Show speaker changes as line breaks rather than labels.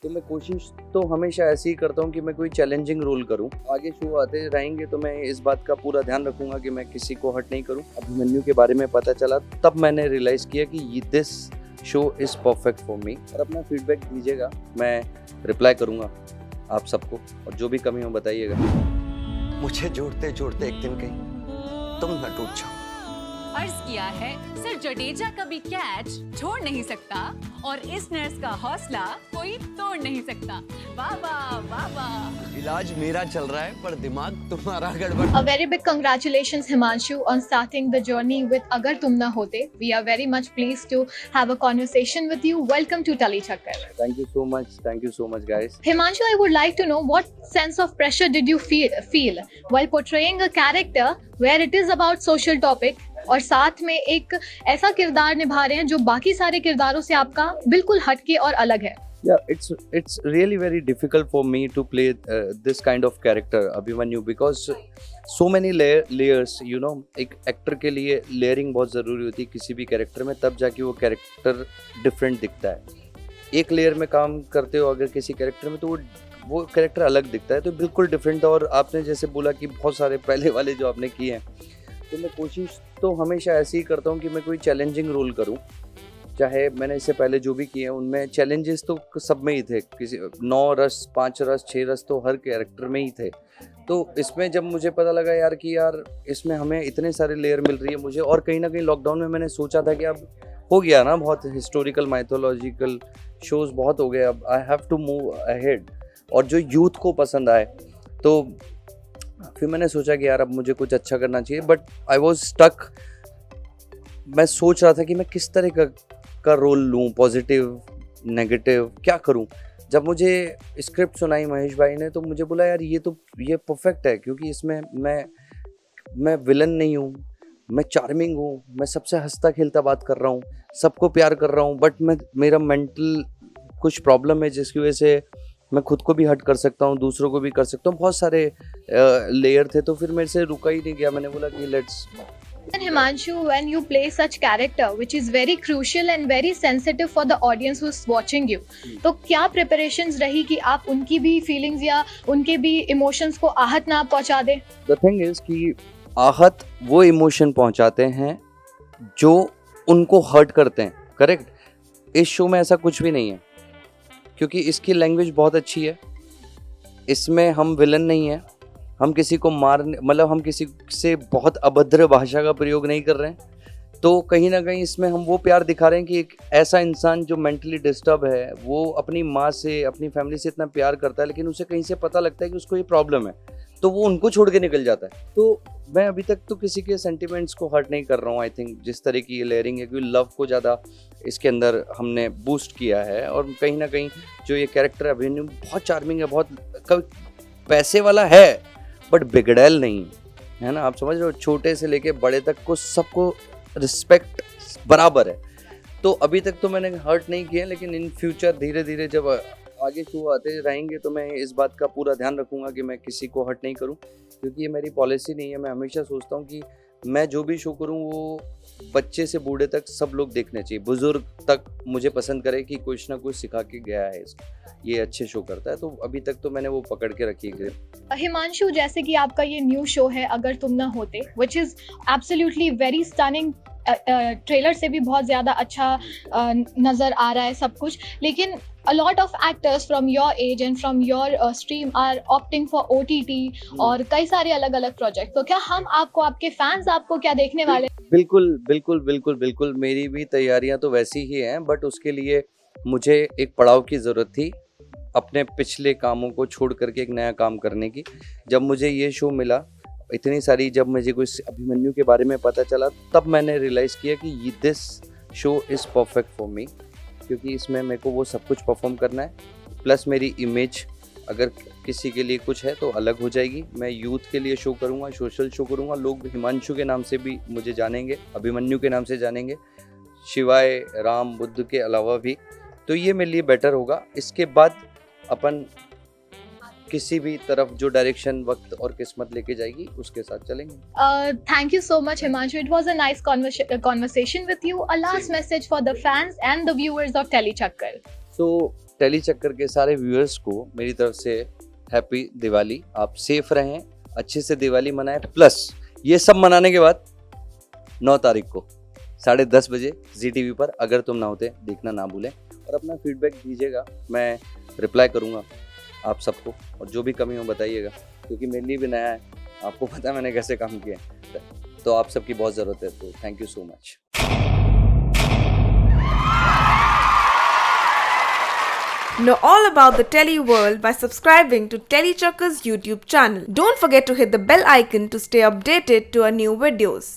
तो मैं कोशिश तो हमेशा ऐसे ही करता हूँ कि मैं कोई चैलेंजिंग रोल करूँ। आगे शो आते रहेंगे तो मैं इस बात का पूरा ध्यान रखूंगा कि मैं किसी को हर्ट नहीं करूँ। अभिमन्यु के बारे में पता चला तब मैंने रियलाइज़ किया कि this show is perfect for me. और अपना फीडबैक दीजिएगा, मैं रिप्लाई करूँगा आप सबको, और जो भी कमी हो बताइएगा।
मुझे जोड़ते जोड़ते एक दिन कहीं तुम न टूट जाओ।
अर्ज किया है सर जडेजा कभी कैच छोड़ नहीं सकता और इस नर्स का हौसला कोई तोड़ नहीं सकता। वाह वाह वाह वाह।
इलाज मेरा चल रहा है पर दिमाग तुम्हारा गड़बड़।
A very big congratulations Himanshu on starting the journey with Agar Tum Na Hote. We are very much pleased to have a conversation with you. Welcome to Tali Chakkar.
Thank you so much guys.
Himanshu, I would like to know what sense of pressure did you feel while portraying a character where it is about social topic और साथ में एक ऐसा किरदार निभा रहे हैं जो बाकी सारे किरदारों से आपका बिल्कुल हटके और अलग है।
Yeah, it's really very difficult for me to play this kind of character Abhimanyu because so many layers, you know, एक एक्टर के लिए लेयरिंग बहुत ज़रूरी होती है किसी भी कैरेक्टर में, तब जाके वो कैरेक्टर डिफरेंट दिखता है। एक लेयर में काम करते हो अगर किसी कैरेक्टर में तो वो कैरेक्टर अलग दिखता है, तो बिल्कुल डिफरेंट था। और आपने जैसे बोला कि बहुत सारे पहले वाले जो आपने किए हैं, तो मैं कोशिश तो हमेशा ऐसे ही करता हूँ कि मैं कोई चैलेंजिंग रोल करूँ। चाहे मैंने इससे पहले जो भी किए हैं उनमें चैलेंजेस तो सब में ही थे, किसी 9 रस 5 रस 6 रस तो हर कैरेक्टर में ही थे। तो इसमें जब मुझे पता लगा यार कि यार इसमें हमें इतने सारे लेयर मिल रही है मुझे, और कहीं ना कहीं लॉकडाउन में मैंने सोचा था कि अब हो गया ना, बहुत हिस्टोरिकल माइथोलॉजिकल शोज़ बहुत हो गए, अब I have to move ahead और जो यूथ को पसंद आए। तो फिर मैंने सोचा कि यार अब मुझे कुछ अच्छा करना चाहिए, बट आई वॉज स्टक। मैं सोच रहा था कि मैं किस तरह का रोल लूँ, पॉजिटिव नेगेटिव क्या करूँ। जब मुझे स्क्रिप्ट सुनाई महेश भाई ने तो मुझे बोला यार ये परफेक्ट है, क्योंकि इसमें मैं विलन नहीं हूँ, मैं चार्मिंग हूँ, मैं सबसे हंसता खेलता बात कर रहा हूँ, सबको प्यार कर रहा हूँ, बट मेरा मेंटल कुछ प्रॉब्लम है जिसकी वजह से मैं खुद को भी हर्ट कर सकता हूँ, दूसरों को भी कर सकता हूँ। बहुत सारे लेयर थे, तो फिर मेरे से रुका ही नहीं गया। मैंने बोला कि let's.
And Himanshu, when you play such character which is very crucial and very sensitive for the audience who's watching you, तो क्या preparations रही कि आप उनकी भी feelings या उनके भी emotions को आहत ना पहुंचा दें?
The thing is कि आहत वो इमोशन पहुंचाते हैं जो उनको हर्ट करते हैं, करेक्ट। इस शो में ऐसा कुछ भी नहीं है, क्योंकि इसकी लैंग्वेज बहुत अच्छी है। इसमें हम विलन नहीं है, हम किसी को मतलब हम किसी से बहुत अभद्र भाषा का प्रयोग नहीं कर रहे हैं। तो कहीं ना कहीं इसमें हम वो प्यार दिखा रहे हैं कि एक ऐसा इंसान जो मेंटली डिस्टर्ब है, वो अपनी माँ से अपनी फैमिली से इतना प्यार करता है, लेकिन उसे कहीं से पता लगता है कि उसको ये प्रॉब्लम है, तो वो उनको छोड़ के निकल जाता है। तो मैं अभी तक तो किसी के सेंटिमेंट्स को हर्ट नहीं कर रहा हूँ। आई थिंक जिस तरह की ये लेयरिंग है, क्योंकि लव को ज़्यादा इसके अंदर हमने बूस्ट किया है। और कहीं ना कहीं जो ये कैरेक्टर अभिमन्यु बहुत चार्मिंग है, बहुत पैसे वाला है, बट बिगड़ैल नहीं है ना, आप समझ रहे हो। छोटे से लेके बड़े तक को सबको रिस्पेक्ट बराबर है। तो अभी तक तो मैंने हर्ट नहीं किया, लेकिन इन फ्यूचर धीरे धीरे जब आगे शो आते रहेंगे तो मैं इस बात का पूरा ध्यान रखूंगा कि मैं किसी को हर्ट नहीं करूं, क्योंकि ये मेरी पॉलिसी नहीं है। मैं हमेशा सोचता हूं कि मैं जो भी शो करूं वो बच्चे से बूढ़े तक सब लोग देखने चाहिए, बुजुर्ग तक मुझे पसंद करे कि कुछ ना कुछ सिखा के गया है इसको, ये अच्छे शो करता है। तो अभी तक तो मैंने वो पकड़ के रखी है।
हिमांशु, जैसे कि आपका ये न्यू शो है अगर तुम ना होते, which is absolutely very stunning, trailer से भी बहुत ज़्यादा अच्छा नज़र आ रहा है सब कुछ, लेकिन a lot of actors from your age and from your stream are opting for OTT और कई सारे अलग अलग प्रोजेक्ट। तो क्या हम आपको, आपके फैंस आपको क्या देखने वाले?
बिल्कुल बिल्कुल बिल्कुल बिल्कुल, मेरी भी तैयारियां तो वैसी ही हैं, बट उसके लिए मुझे एक पड़ाव की ज़रूरत थी, अपने पिछले कामों को छोड़ करके एक नया काम करने की। जब मुझे ये शो मिला, इतनी सारी जब मुझे कुछ अभिमन्यु के बारे में पता चला, तब मैंने रियलाइज़ किया कि this show is perfect for me, क्योंकि इसमें मेरे को वो सब कुछ परफॉर्म करना है। प्लस मेरी इमेज अगर किसी के लिए कुछ है तो अलग हो जाएगी। मैं यूथ के लिए शो करूँगा, सोशल शो करूँगा, लोग हिमांशु के नाम से भी मुझे जानेंगे, अभिमन्यु के नाम से जानेंगे, शिवाय राम बुद्ध के अलावा भी। तो ये मेरे लिए बेटर होगा। इसके बाद अपन किसी भी तरफ जो डायरेक्शन वक्त और किस्मत लेके जाएगी उसके साथ चलेंगे।
Thank you so much, Himanshu. It was a nice conversation with you. A last message for the fans and the viewers of Tali Chakkar.
So tally Chakkar के सारे व्यूअर्स को मेरी तरफ से हैप्पी दिवाली। आप सेफ रहें, अच्छे से दिवाली मनाएं। प्लस ये सब मनाने के बाद 9 तारीख को 10:30 बजे ZTV पर अगर तुम ना होते देखना ना भूलें, और अपना फीडबैक दीजिएगा, मैं रिप्लाई करूँगा आप सबको, और जो भी कमी हो बताइएगा, क्योंकि मेरे लिए भी नया है, आपको पता है मैंने कैसे काम किया है, तो आप सबकी बहुत ज़रूरत है। तो thank you so much.
Know all about the Telly world by subscribing to Telly Chakka's YouTube channel. Don't forget to hit the bell icon to stay updated to our new videos.